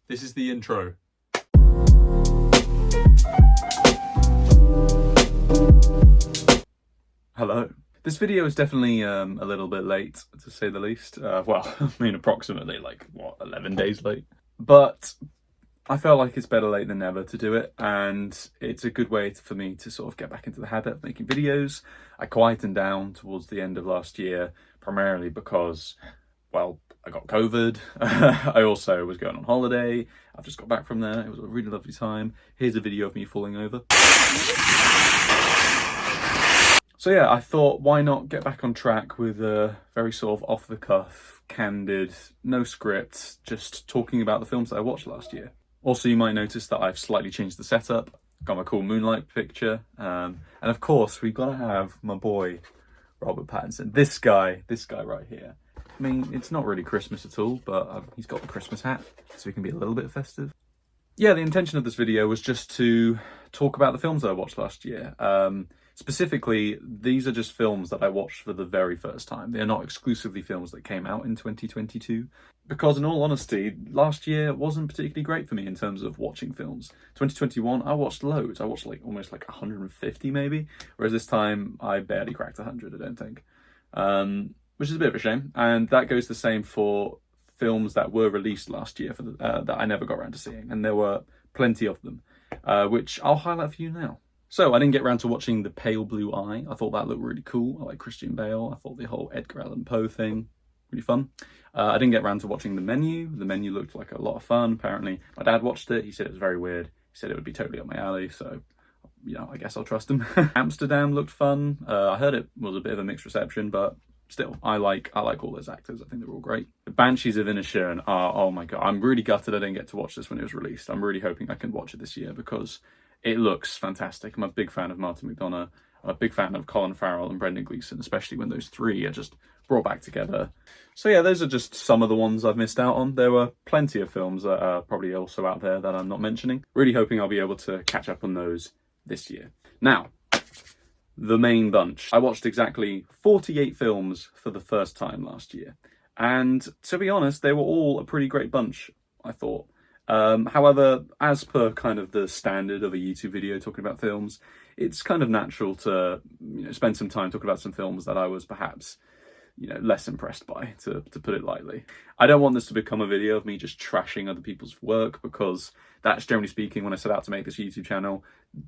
This is the intro. Hello. This video is definitely a little bit late, to say the least. Well, I mean, approximately 11 days late. But I felt like it's better late than never to do it, and it's a good way for me to sort of get back into the habit of making videos. I quietened down towards the end of last year, primarily because, well, I got COVID. I also was going on holiday. I've just got back from there. It was a really lovely time. Here's a video of me falling over. So yeah, I thought, why not get back on track with a very sort of off-the-cuff, candid, no script, just talking about the films that I watched last year. Also, you might notice that I've slightly changed the setup. Got my cool moonlight picture. And of course, we've got to have my boy, Robert Pattinson. This guy right here. I mean, it's not really Christmas at all, but he's got the Christmas hat, so he can be a little bit festive. Yeah, the intention of this video was just to talk about the films that I watched last year. Specifically, these are just films that I watched for the very first time. They are not exclusively films that came out in 2022. Because in all honesty, last year wasn't particularly great for me in terms of watching films. 2021, I watched loads. I watched almost 150 maybe. Whereas this time, I barely cracked 100, I don't think. Which is a bit of a shame. And that goes the same for films that were released last year that I never got around to seeing. And there were plenty of them, which I'll highlight for you now. So I didn't get around to watching The Pale Blue Eye. I thought that looked really cool. I like Christian Bale. I thought the whole Edgar Allan Poe thing, really fun. I didn't get around to watching The Menu. The Menu looked like a lot of fun, apparently. My dad watched it. He said it was very weird. He said it would be totally up my alley, so, I guess I'll trust him. Amsterdam looked fun. I heard it was a bit of a mixed reception, but still, I like all those actors. I think they're all great. The Banshees of Inisherin are, oh my god, I'm really gutted I didn't get to watch this when it was released. I'm really hoping I can watch it this year because it looks fantastic. I'm a big fan of Martin McDonagh. I'm a big fan of Colin Farrell and Brendan Gleeson, especially when those three are just brought back together. So yeah, those are just some of the ones I've missed out on. There were plenty of films that are probably also out there that I'm not mentioning. Really hoping I'll be able to catch up on those this year. Now, the main bunch. I watched exactly 48 films for the first time last year. And to be honest, they were all a pretty great bunch, I thought. However, as per kind of the standard of a YouTube video talking about films, it's kind of natural to spend some time talking about some films that I was perhaps less impressed by, to put it lightly. I don't want this to become a video of me just trashing other people's work, because that's, generally speaking, when I set out to make this YouTube channel,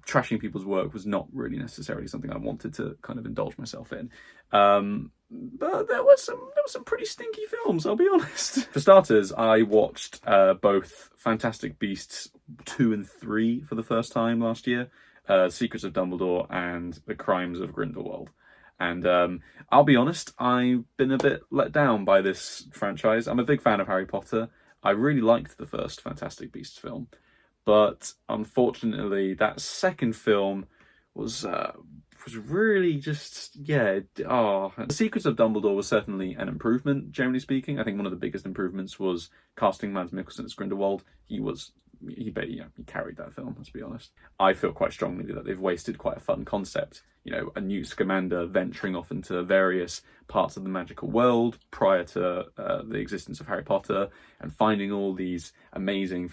trashing people's work was not really necessarily something I wanted to kind of indulge myself in. But there was some pretty stinky films, I'll be honest. For starters, I watched both Fantastic Beasts 2 and 3 for the first time last year, Secrets of Dumbledore and The Crimes of Grindelwald. And I'll be honest, I've been a bit let down by this franchise. I'm a big fan of Harry Potter. I really liked the first Fantastic Beasts film. But unfortunately, that second film was really just, The Secrets of Dumbledore was certainly an improvement, generally speaking. I think one of the biggest improvements was casting Mads Mikkelsen as Grindelwald. He carried that film, let's be honest. I feel quite strongly that they've wasted quite a fun concept. A Newt Scamander venturing off into various parts of the magical world prior to the existence of Harry Potter and finding all these amazing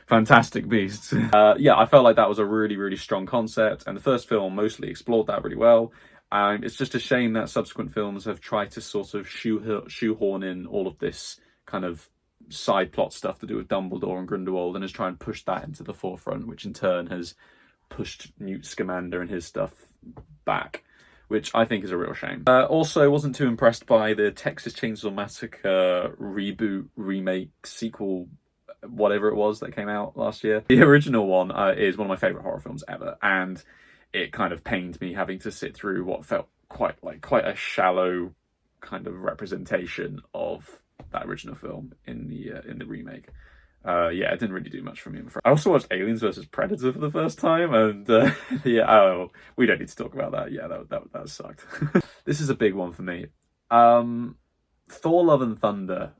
fantastic beasts. I felt like that was a really, really strong concept, and the first film mostly explored that really well. It's just a shame that subsequent films have tried to sort of shoehorn in all of this kind of side plot stuff to do with Dumbledore and Grindelwald, and has tried and pushed that into the forefront, which in turn has pushed Newt Scamander and his stuff back, which I think is a real shame. Also, wasn't too impressed by the Texas Chainsaw Massacre reboot, remake, sequel, whatever it was that came out last year. The original one is one of my favourite horror films ever, and it kind of pained me having to sit through what felt quite a shallow kind of representation of that original film in the remake. It didn't really do much for me. I also watched Aliens vs Predator for the first time, and we don't need to talk about that. Yeah, that sucked. This is a big one for me. Thor: Love and Thunder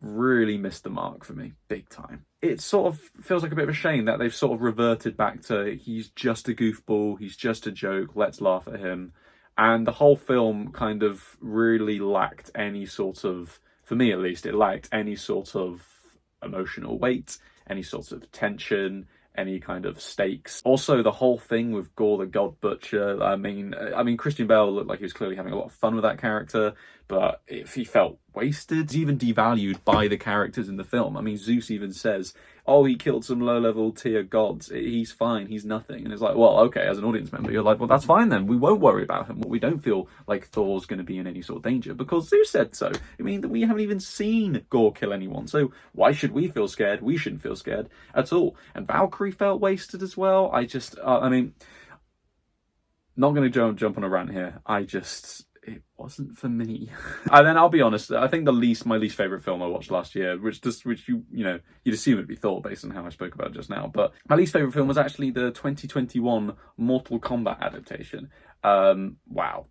really missed the mark for me, big time. It sort of feels like a bit of a shame that they've sort of reverted back to, he's just a goofball, he's just a joke, let's laugh at him. And the whole film kind of really lacked any sort of, for me at least, it lacked any sort of emotional weight, any sort of tension, any kind of stakes. Also, the whole thing with Gore the God Butcher. I mean, Christian Bale looked like he was clearly having a lot of fun with that character, but if he felt wasted, he's even devalued by the characters in the film. I mean, Zeus even says, "Oh, he killed some low-level tier gods. He's fine. He's nothing." And it's like, well, okay, as an audience member, you're like, well, that's fine then. We won't worry about him. We don't feel like Thor's going to be in any sort of danger because Zeus said so. I mean, we haven't even seen Gore kill anyone, so why should we feel scared? We shouldn't feel scared at all. And Valkyrie felt wasted as well. Not going to jump on a rant here. It wasn't for me. And then I'll be honest, I think my least favourite film I watched last year, which you'd assume it'd be Thor based on how I spoke about it just now, but my least favourite film was actually the 2021 Mortal Kombat adaptation. Wow,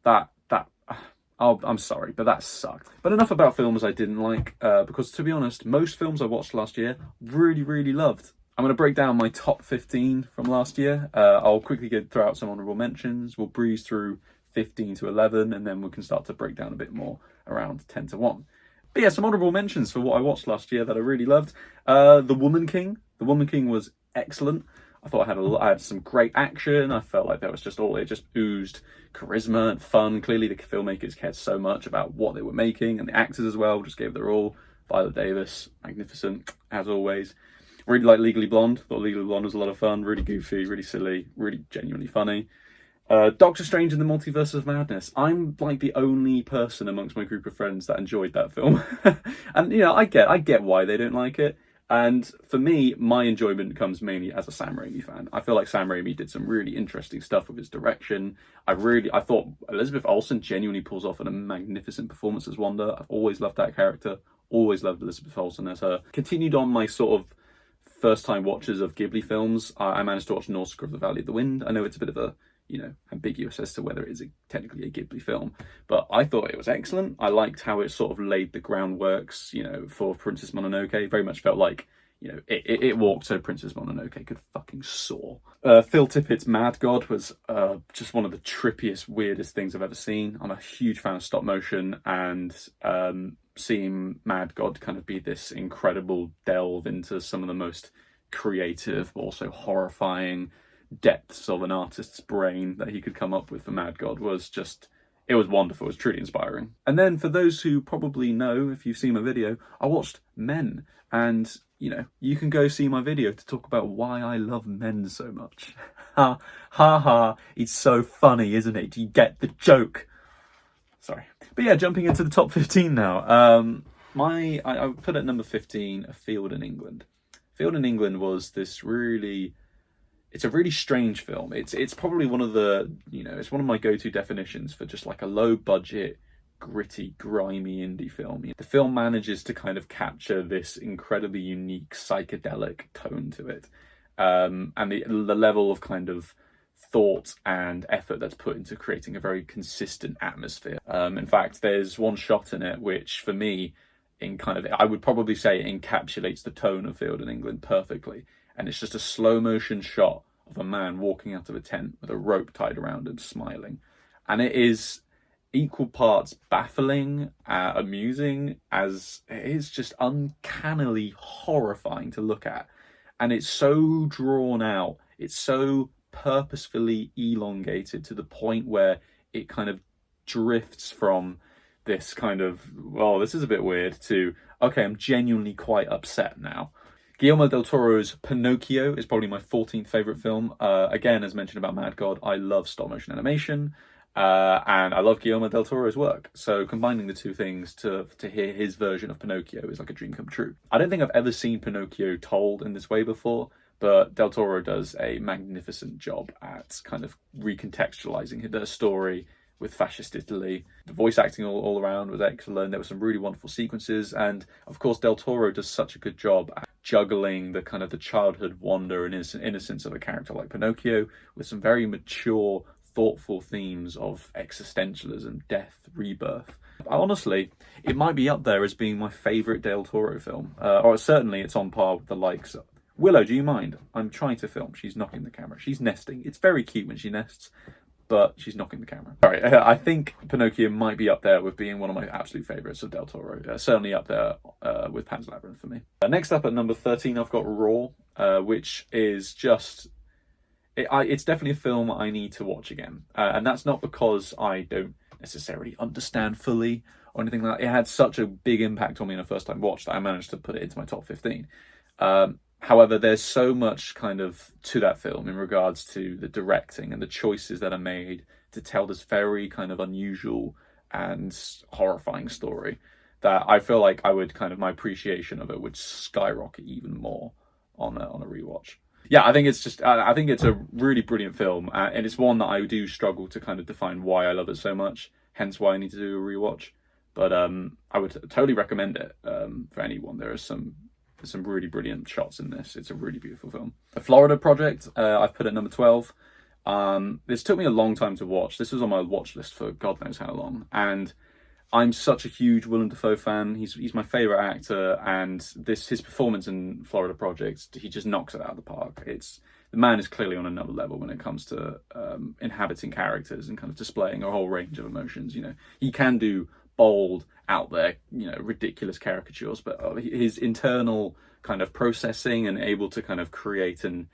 I'm sorry, but that sucked. But enough about films I didn't like, because to be honest, most films I watched last year, really, really loved. I'm going to break down my top 15 from last year. I'll quickly throw out some honourable mentions. We'll breeze through 15 to 11, and then we can start to break down a bit more around 10 to 1. But yeah, some honourable mentions for what I watched last year that I really loved. The Woman King. The Woman King was excellent. I thought I had some great action. I felt like it just oozed charisma and fun. Clearly the filmmakers cared so much about what they were making, and the actors as well just gave their all. Viola Davis, magnificent as always. Really like Legally Blonde. Thought Legally Blonde was a lot of fun. Really goofy, really silly, really genuinely funny. Doctor Strange in the Multiverse of Madness. I'm like the only person amongst my group of friends that enjoyed that film. And I get why they don't like it. And for me, my enjoyment comes mainly as a Sam Raimi fan. I feel like Sam Raimi did some really interesting stuff with his direction. I thought Elizabeth Olsen genuinely pulls off a magnificent performance as Wanda. I've always loved that character. Always loved Elizabeth Olsen as her. Continued on my sort of first-time watches of Ghibli films. I managed to watch Nausicaa of the Valley of the Wind. I know it's a bit of a ambiguous as to whether it is technically a Ghibli film, but I thought it was excellent. I liked how it sort of laid the groundworks, for Princess Mononoke. Very much felt like, it walked so Princess Mononoke could fucking soar. Phil Tippett's Mad God was just one of the trippiest, weirdest things I've ever seen. I'm a huge fan of stop motion, and seeing Mad God kind of be this incredible delve into some of the most creative, but also horrifying depths of an artist's brain that he could come up with for Mad God was wonderful. It was truly inspiring. And then for those who probably know, if you've seen my video, I watched Men, and you can go see my video to talk about why I love Men so much. Ha ha, it's so funny, isn't it? Do you get the joke? Sorry. But yeah, jumping into the top 15 now. I put at number 15 A Field in England. Field in England was it's a really strange film. It's probably one of it's one of my go-to definitions for just like a low budget, gritty, grimy indie film. The film manages to kind of capture this incredibly unique psychedelic tone to it. And the level of kind of thought and effort that's put into creating a very consistent atmosphere. In fact, there's one shot in it which for me I would probably say encapsulates the tone of Field in England perfectly. And it's just a slow motion shot of a man walking out of a tent with a rope tied around him, smiling. And it is equal parts baffling, amusing, as it is just uncannily horrifying to look at. And it's so drawn out. It's so purposefully elongated to the point where it kind of drifts from this kind of, well, this is a bit weird, to, okay, I'm genuinely quite upset now. Guillermo del Toro's Pinocchio is probably my 14th favourite film. Again, as mentioned about Mad God, I love stop motion animation, and I love Guillermo del Toro's work. So combining the two things to hear his version of Pinocchio is like a dream come true. I don't think I've ever seen Pinocchio told in this way before, but Del Toro does a magnificent job at kind of recontextualizing the story with fascist Italy. The voice acting all around was excellent. There were some really wonderful sequences. And of course, Del Toro does such a good job at juggling the kind of the childhood wonder and innocence of a character like Pinocchio with some very mature, thoughtful themes of existentialism, death, rebirth. Honestly, it might be up there as being my favourite Del Toro film. Or certainly it's on par with the likes of Willow, do you mind? I'm trying to film. She's knocking the camera. She's nesting. It's very cute when she nests. but she's knocking the camera. Sorry, I think Pinocchio might be up there with being one of my absolute favourites of Del Toro. Certainly up there with Pan's Labyrinth for me. Next up at number 13, I've got Raw, which is just... It's definitely a film I need to watch again. And that's not because I don't necessarily understand fully or anything like that. It had such a big impact on me in a first time watch that I managed to put it into my top 15. However, there's so much kind of to that film in regards to the directing and the choices that are made to tell this very kind of unusual and horrifying story that I feel like my appreciation of it would skyrocket even more on a rewatch. Yeah, I think it's a really brilliant film, and it's one that I do struggle to kind of define why I love it so much, hence why I need to do a rewatch. But I would totally recommend it for anyone. There are some really brilliant shots in this. It's a really beautiful film. The Florida Project, I've put at number 12. This took me a long time to watch. This was on my watch list for God knows how long, and I'm such a huge Willem Dafoe fan. He's my favourite actor, and his performance in Florida Project, he just knocks it out of the park. The man is clearly on another level when it comes to inhabiting characters and kind of displaying a whole range of emotions. You know, he can do bold, out there, ridiculous caricatures, but his internal kind of processing and able to kind of create and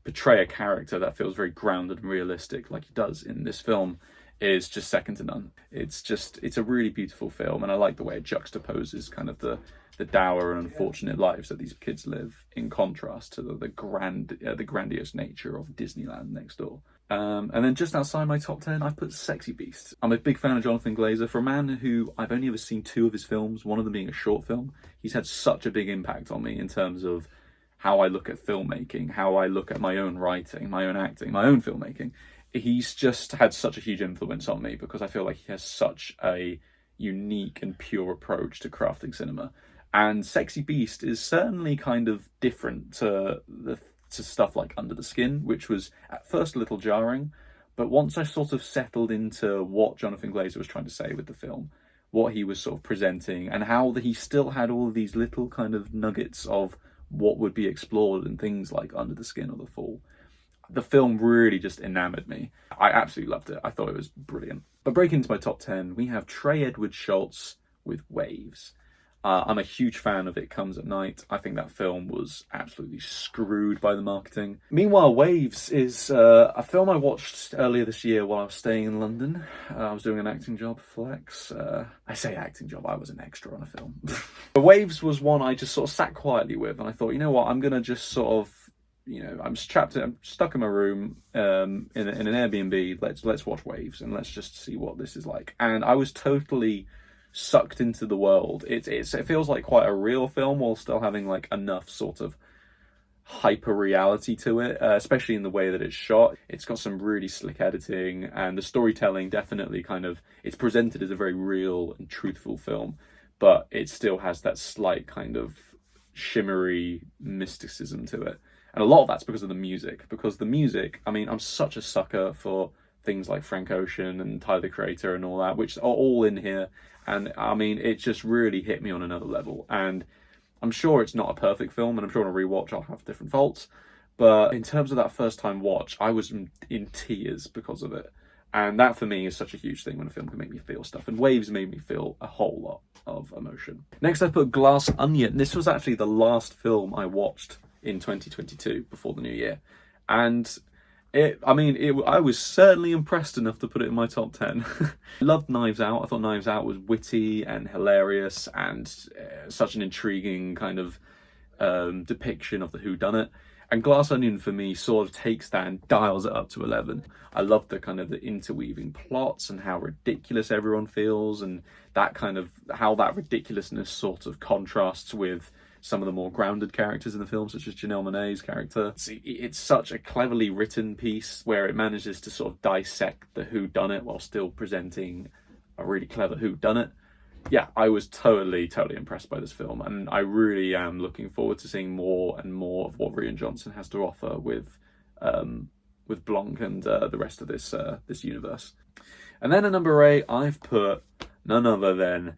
portray a character that feels very grounded and realistic, like he does in this film, is just second to none. It's a really beautiful film, and I like the way it juxtaposes kind of the dour and unfortunate lives that these kids live in contrast to the grandiose nature of Disneyland next door. And then just outside my top 10, I've put Sexy Beast. I'm a big fan of Jonathan Glazer. For a man who I've only ever seen 2 of his films, one of them being a short film, he's had such a big impact on me in terms of how I look at filmmaking, how I look at my own writing, my own acting, my own filmmaking. He's just had such a huge influence on me because I feel like he has such a unique and pure approach to crafting cinema. And Sexy Beast is certainly kind of different to stuff like Under the Skin, which was at first a little jarring, but once I sort of settled into what Jonathan Glazer was trying to say with the film, what he was sort of presenting, and how he still had all of these little kind of nuggets of what would be explored in things like Under the Skin or The Fall, the film really just enamored me. I absolutely loved it. I thought it was brilliant. But breaking into my top 10, we have Trey Edward Schultz with Waves. I'm a huge fan of It Comes at Night. I think that film was absolutely screwed by the marketing. Meanwhile, Waves is a film I watched earlier this year while I was staying in London. I was doing an acting job, flex. I say acting job, I was an extra on a film. But Waves was one I just sort of sat quietly with, and I thought, you know what, I'm going to just sort of, I'm stuck in my room in an Airbnb. Let's watch Waves and let's just see what this is like. And I was totally sucked into the world. It feels like quite a real film while still having like enough sort of hyper reality to it, especially in the way that it's shot. It's got some really slick editing, and the storytelling definitely it's presented as a very real and truthful film, but it still has that slight kind of shimmery mysticism to it. And a lot of that's because of the music. Because the music, I'm such a sucker for things like Frank Ocean and Tyler, the Creator and all that, which are all in here. And it just really hit me on another level. And I'm sure it's not a perfect film, and I'm sure on a rewatch I'll have different faults. But in terms of that first time watch, I was in tears because of it. And that for me is such a huge thing when a film can make me feel stuff. And Waves made me feel a whole lot of emotion. Next I put Glass Onion. This was actually the last film I watched in 2022 before the new year, and I was certainly impressed enough to put it in my top 10. I loved Knives Out. I thought Knives Out was witty and hilarious and such an intriguing kind of depiction of the whodunit. And Glass Onion for me sort of takes that and dials it up to 11. I love the kind of the interweaving plots and how ridiculous everyone feels, and that kind of how that ridiculousness sort of contrasts with some of the more grounded characters in the film, such as Janelle Monáe's character. It's such a cleverly written piece where it manages to sort of dissect the whodunit while still presenting a really clever whodunit. Yeah, I was totally impressed by this film, and I really am looking forward to seeing more and more of what Rian Johnson has to offer with Blanc and the rest of this universe. And then at number 8, I've put none other than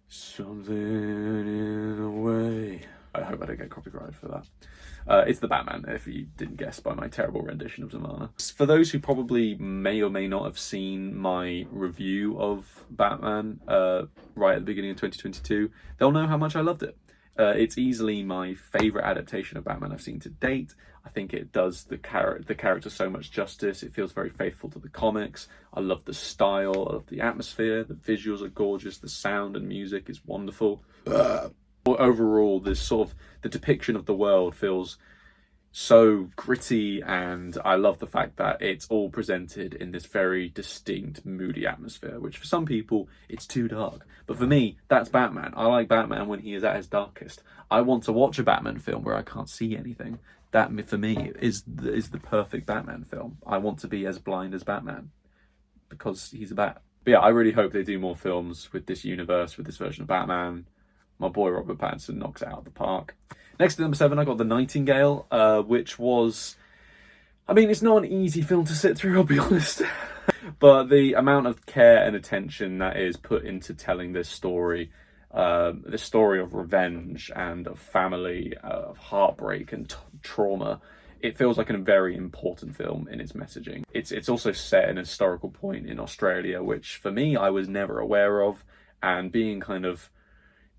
Something in a Way. I hope I don't get copyrighted for that. It's the Batman, if you didn't guess by my terrible rendition of Zamanna. For those who probably may or may not have seen my review of Batman right at the beginning of 2022, they'll know how much I loved it. It's easily my favourite adaptation of Batman I've seen to date. I think it does the character so much justice. It feels very faithful to the comics. I love the style, I love the atmosphere, the visuals are gorgeous, the sound and music is wonderful. Overall, this sort of the depiction of the world feels so gritty, and I love the fact that it's all presented in this very distinct, moody atmosphere, which for some people, it's too dark. But for me, that's Batman. I like Batman when he is at his darkest. I want to watch a Batman film where I can't see anything. That, for me, is the perfect Batman film. I want to be as blind as Batman, because he's a bat. But yeah, I really hope they do more films with this universe, with this version of Batman. My boy Robert Pattinson knocks it out of the park. Next to number 7, I got The Nightingale, which was... I mean, it's not an easy film to sit through, I'll be honest. But the amount of care and attention that is put into telling this story of revenge and of family, of heartbreak and trauma, it feels like a very important film in its messaging. It's also set in a historical point in Australia, which for me, I was never aware of, and being kind of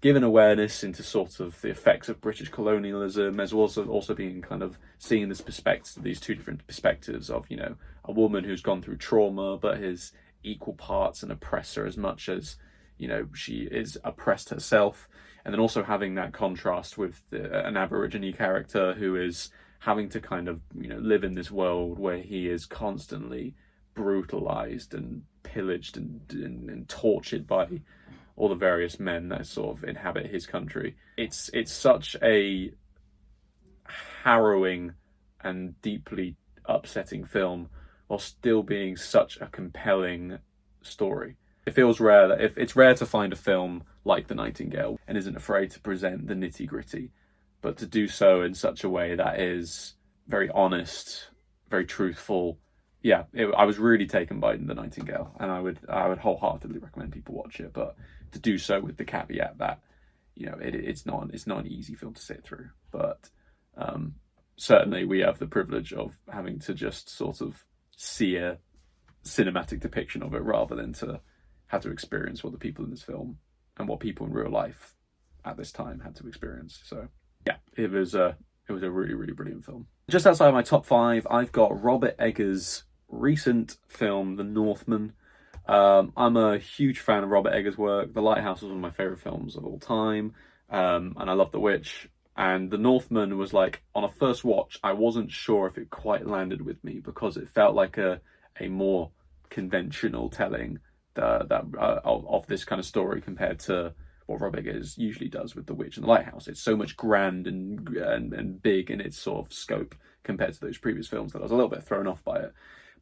given awareness into sort of the effects of British colonialism, as well as also being kind of seeing these two different perspectives of, you know, a woman who's gone through trauma but is equal parts an oppressor as much as, you know, she is oppressed herself. And then also having that contrast with an Aborigine character who is having to kind of, you know, live in this world where he is constantly brutalized and pillaged and tortured by all the various men that sort of inhabit his country. It's such a harrowing and deeply upsetting film while still being such a compelling story. It feels rare that it's rare to find a film like The Nightingale and isn't afraid to present the nitty-gritty, but to do so in such a way that is very honest, very truthful. Yeah, I was really taken by The Nightingale, and I would wholeheartedly recommend people watch it, but to do so with the caveat that, you know, it's not an easy film to sit through. But certainly we have the privilege of having to just sort of see a cinematic depiction of it rather than to have to experience what the people in this film and what people in real life at this time had to experience. So yeah, it was a really, really brilliant film. Just outside my top 5, I've got Robert Eggers' recent film, The Northman. I'm a huge fan of Robert Eggers' work. The Lighthouse was one of my favourite films of all time, and I love The Witch. And The Northman was like, on a first watch, I wasn't sure if it quite landed with me because it felt like a more conventional telling of this kind of story compared to what Robert Eggers usually does with The Witch and The Lighthouse. It's so much grand and big in its sort of scope compared to those previous films that I was a little bit thrown off by it.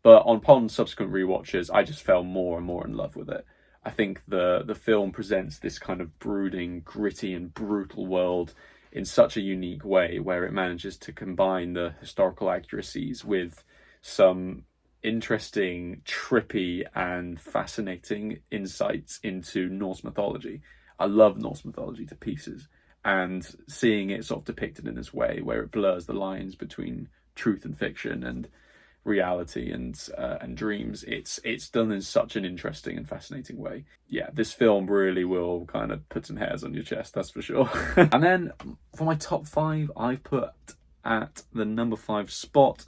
But upon subsequent rewatches, I just fell more and more in love with it. I think the film presents this kind of brooding, gritty and brutal world in such a unique way, where it manages to combine the historical accuracies with some interesting, trippy and fascinating insights into Norse mythology. I love Norse mythology to pieces, and seeing it sort of depicted in this way where it blurs the lines between truth and fiction and reality and dreams, it's done in such an interesting and fascinating way. Yeah, this film really will kind of put some hairs on your chest, that's for sure. And then for my top 5, I've put at the number 5 spot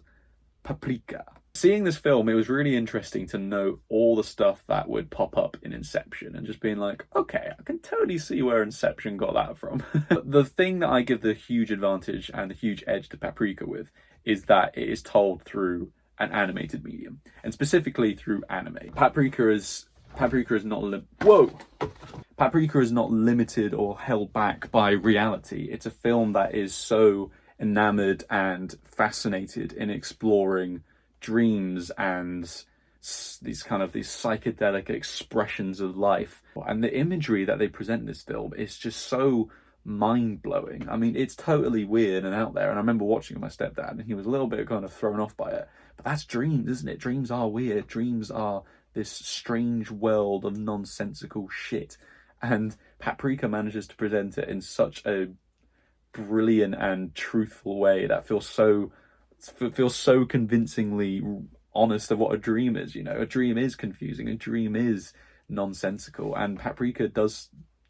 Paprika. Seeing this film, it was really interesting to note all the stuff that would pop up in Inception and just being like, okay, I can totally see where Inception got that from. The thing that I give the huge advantage and the huge edge to Paprika with is that it is told through an animated medium, and specifically through anime. Paprika is not limited or held back by reality. It's a film that is so enamored and fascinated in exploring dreams and these psychedelic expressions of life. And the imagery that they present in this film is just so mind-blowing. I mean, it's totally weird and out there. And I remember watching it with my stepdad, and he was a little bit kind of thrown off by it. But that's dreams, isn't it? Dreams are weird. Dreams are this strange world of nonsensical shit. And Paprika manages to present it in such a brilliant and truthful way that feels so convincingly honest of what a dream is. You know, a dream is confusing, a dream is nonsensical, and Paprika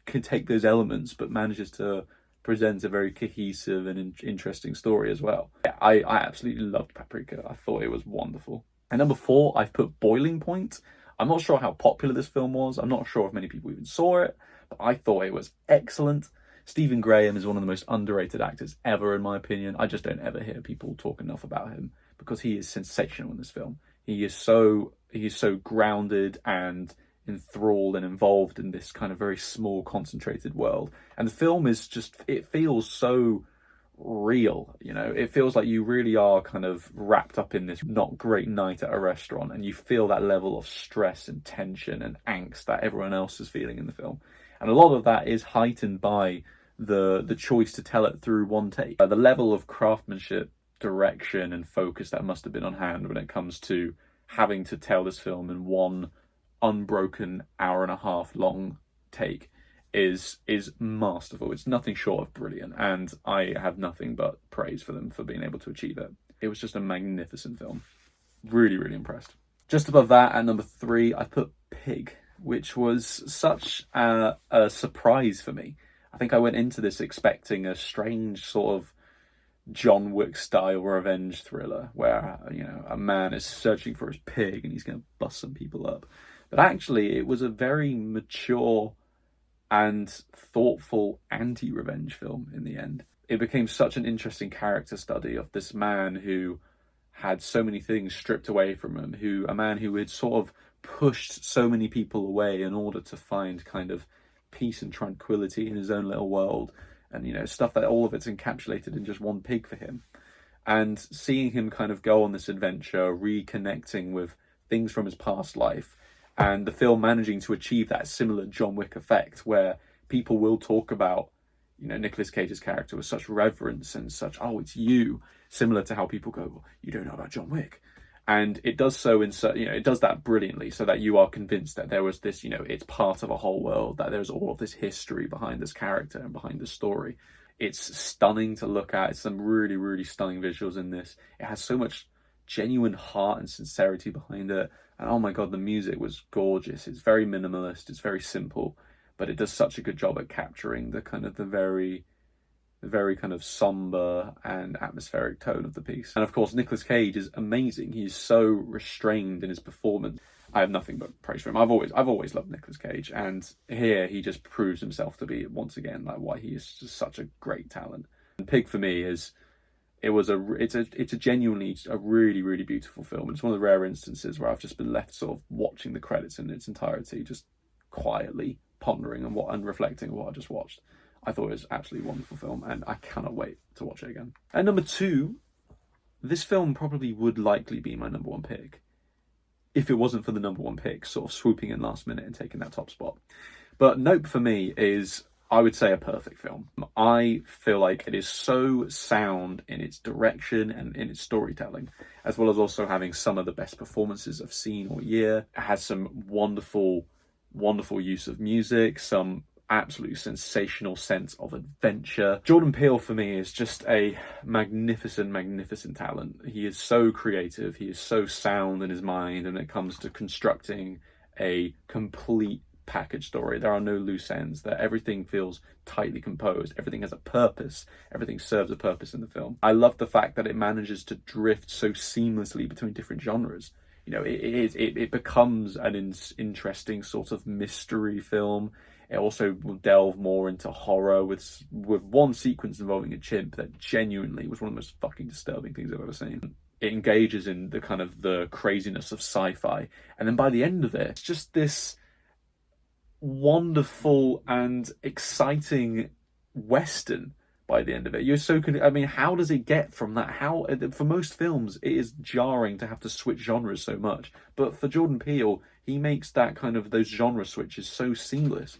can take those elements but manages to present a very cohesive and interesting story as well. Yeah, I absolutely loved Paprika. I thought it was wonderful. And number 4, I've put Boiling Point. I'm not sure how popular this film was. I'm not sure if many people even saw it, but I thought it was excellent. Stephen Graham is one of the most underrated actors ever, in my opinion. I just don't ever hear people talk enough about him because he is sensational in this film. He is so grounded and enthralled and involved in this kind of very small, concentrated world. And the film is just, it feels so real, you know. It feels like you really are kind of wrapped up in this not great night at a restaurant, and you feel that level of stress and tension and angst that everyone else is feeling in the film. And a lot of that is heightened by the choice to tell it through one take. The level of craftsmanship, direction and focus that must have been on hand when it comes to having to tell this film in one unbroken hour-and-a-half long take is masterful. It's nothing short of brilliant, and I have nothing but praise for them for being able to achieve it. It was just a magnificent film. Really, really impressed. Just above that, at number 3, I put Pig, which was such a surprise for me. I think I went into this expecting a strange sort of John Wick style revenge thriller where, you know, a man is searching for his pig and he's going to bust some people up. But actually, it was a very mature and thoughtful anti-revenge film in the end. It became such an interesting character study of this man who had so many things stripped away from him, a man who had sort of pushed so many people away in order to find kind of peace and tranquility in his own little world. And, you know, stuff that all of it's encapsulated in just one pig for him. And seeing him kind of go on this adventure, reconnecting with things from his past life, and the film managing to achieve that similar John Wick effect where people will talk about, you know, Nicolas Cage's character with such reverence and such, oh, it's you, similar to how people go, well, you don't know about John Wick. And it does so it does that brilliantly so that you are convinced that there was this, you know, it's part of a whole world, that there's all of this history behind this character and behind the story. It's stunning to look at. It's some really, really stunning visuals in this. It has so much genuine heart and sincerity behind it. And oh my God, the music was gorgeous. It's very minimalist. It's very simple, but it does such a good job at capturing the kind of the very kind of somber and atmospheric tone of the piece. And of course, Nicolas Cage is amazing. He's so restrained in his performance. I have nothing but praise for him. I've always loved Nicolas Cage, and here he just proves himself to be once again like why he is just such a great talent. And Pig for me it's a genuinely a really, really beautiful film. It's one of the rare instances where I've just been left sort of watching the credits in its entirety, just quietly pondering and reflecting on what I just watched. I thought it was absolutely wonderful film, and I cannot wait to watch it again. And number 2, this film probably would likely be my number 1 pick if it wasn't for the number 1 pick sort of swooping in last minute and taking that top spot. But Nope for me is, I would say, a perfect film. I feel like it is so sound in its direction and in its storytelling, as well as also having some of the best performances I've seen all year. It has some wonderful, wonderful use of music, some absolutely sensational sense of adventure. Jordan Peele for me is just a magnificent, magnificent talent. He is so creative. He is so sound in his mind when it comes to constructing a complete package story. There are no loose ends. That everything feels tightly composed. Everything has a purpose. Everything serves a purpose in the film. I love the fact that it manages to drift so seamlessly between different genres. You know, it becomes an interesting sort of mystery film. It also will delve more into horror with one sequence involving a chimp that genuinely was one of the most fucking disturbing things I've ever seen. It engages in the kind of the craziness of sci-fi. And then by the end of it, it's just this wonderful and exciting Western by the end of it. You're so I mean, how does it get from that? How, for most films, it is jarring to have to switch genres so much. But for Jordan Peele, he makes that kind of those genre switches so seamless.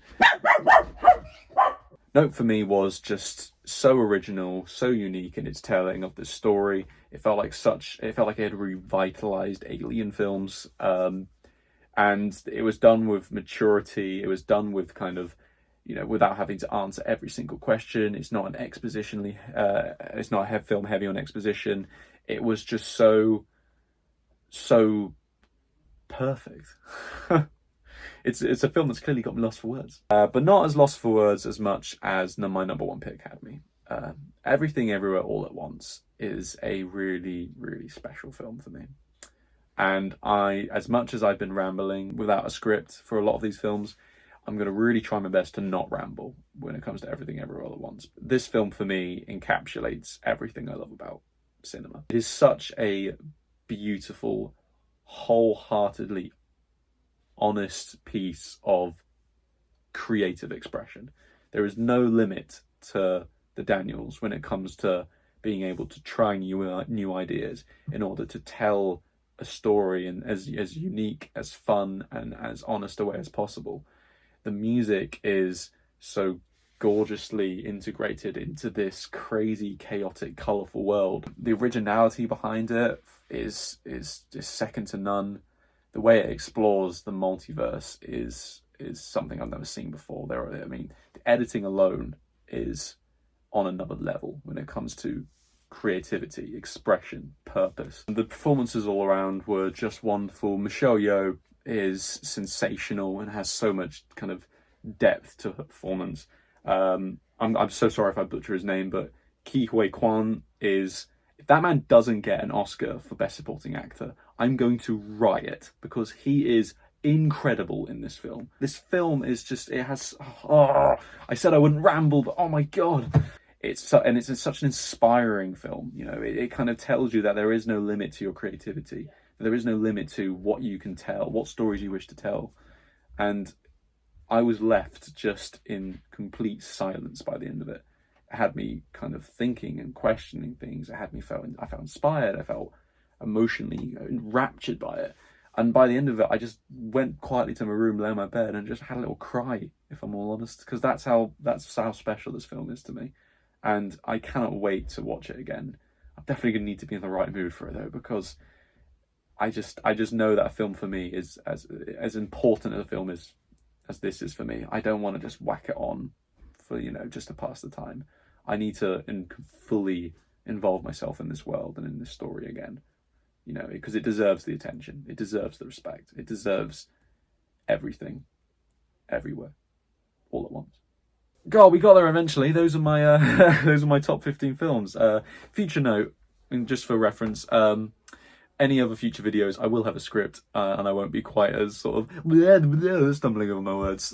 Nope for me was just so original, so unique in its telling of the story. It felt like it had revitalized Alien films. And it was done with maturity. It was done with kind of, you know, without having to answer every single question. It's not an expositionally, it's not a film heavy on exposition. It was just so perfect. It's a film that's clearly got me lost for words, but not as lost for words as much as my number one pick had me. Everything Everywhere All at Once is a really, really special film for me. And as much as I've been rambling without a script for a lot of these films, I'm going to really try my best to not ramble when it comes to Everything Everywhere All at Once. This film for me encapsulates everything I love about cinema. It is such a beautiful, wholeheartedly honest piece of creative expression. There is no limit to the Daniels when it comes to being able to try new ideas in order to tell a story in as unique, as fun, and as honest a way as possible. The music is so gorgeously integrated into this crazy, chaotic, colourful world. The originality behind it is just second to none. The way it explores the multiverse is something I've never seen before. The editing alone is on another level when it comes to creativity, expression, purpose. The performances all around were just wonderful. Michelle Yeoh is sensational and has so much kind of depth to her performance. I'm so sorry if I butcher his name, but Ke Huy Quan is... If that man doesn't get an Oscar for Best Supporting Actor, I'm going to riot, because he is incredible in this film. This film is just, it has... Oh, I said I wouldn't ramble, but oh my God. It's such an inspiring film. You know, it kind of tells you that there is no limit to your creativity. There is no limit to what you can tell, what stories you wish to tell. And I was left just in complete silence by the end of it. It had me kind of thinking and questioning things. I felt inspired. I felt emotionally enraptured by it. And by the end of it, I just went quietly to my room, lay on my bed, and just had a little cry, if I'm all honest, because that's how special this film is to me. And I cannot wait to watch it again. I'm definitely going to need to be in the right mood for it, though, because I just know that a film for me is as important as a film is as this is for me. I don't want to just whack it on for, you know, just to pass the time. I need to fully involve myself in this world and in this story again, you know, because it deserves the attention. It deserves the respect. It deserves everything, everywhere, all at once. God, we got there eventually. Those are my top 15 films. Future note, and just for reference, any other future videos, I will have a script, and I won't be quite as sort of stumbling over my words.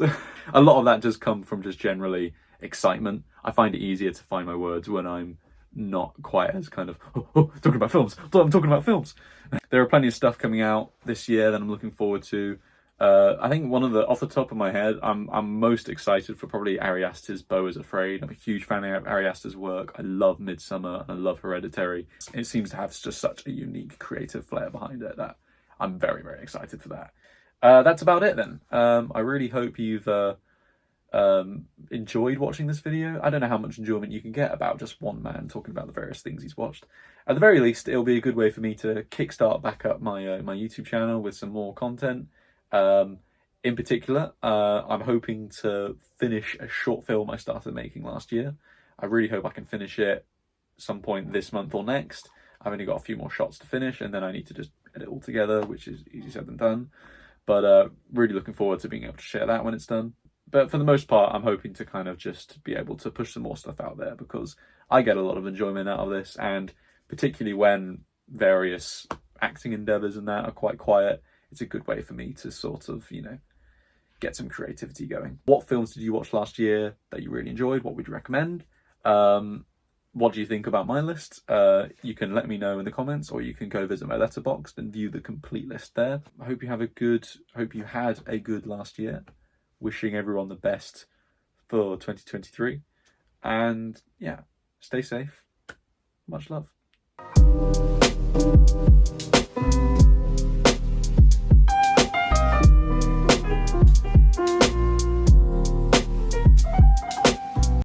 A lot of that does come from just generally excitement. I find it easier to find my words when I'm not quite as kind of talking about films. I'm talking about films. There are plenty of stuff coming out this year that I'm looking forward to. I think off the top of my head, I'm most excited for probably Ari Aster's Beau is Afraid. I'm a huge fan of Ari Aster's work. I love Midsummer and I love Hereditary. It seems to have just such a unique creative flair behind it that I'm very, very excited for that. That's about it then. I really hope you've enjoyed watching this video. I don't know how much enjoyment you can get about just one man talking about the various things he's watched. At the very least, it'll be a good way for me to kickstart back up my YouTube channel with some more content. In particular, I'm hoping to finish a short film I started making last year. I really hope I can finish it some point this month or next. I've only got a few more shots to finish, and then I need to just edit it all together, which is easier said than done. But really looking forward to being able to share that when it's done. But for the most part, I'm hoping to kind of just be able to push some more stuff out there, because I get a lot of enjoyment out of this, and particularly when various acting endeavours and that are quite quiet, it's a good way for me to sort of, you know, get some creativity going. What films did you watch last year that you really enjoyed? What would you recommend? What do you think about my list? You can let me know in the comments, or you can go visit my Letterboxd and view the complete list there. I hope you had a good last year. Wishing everyone the best for 2023. And yeah, stay safe. Much love.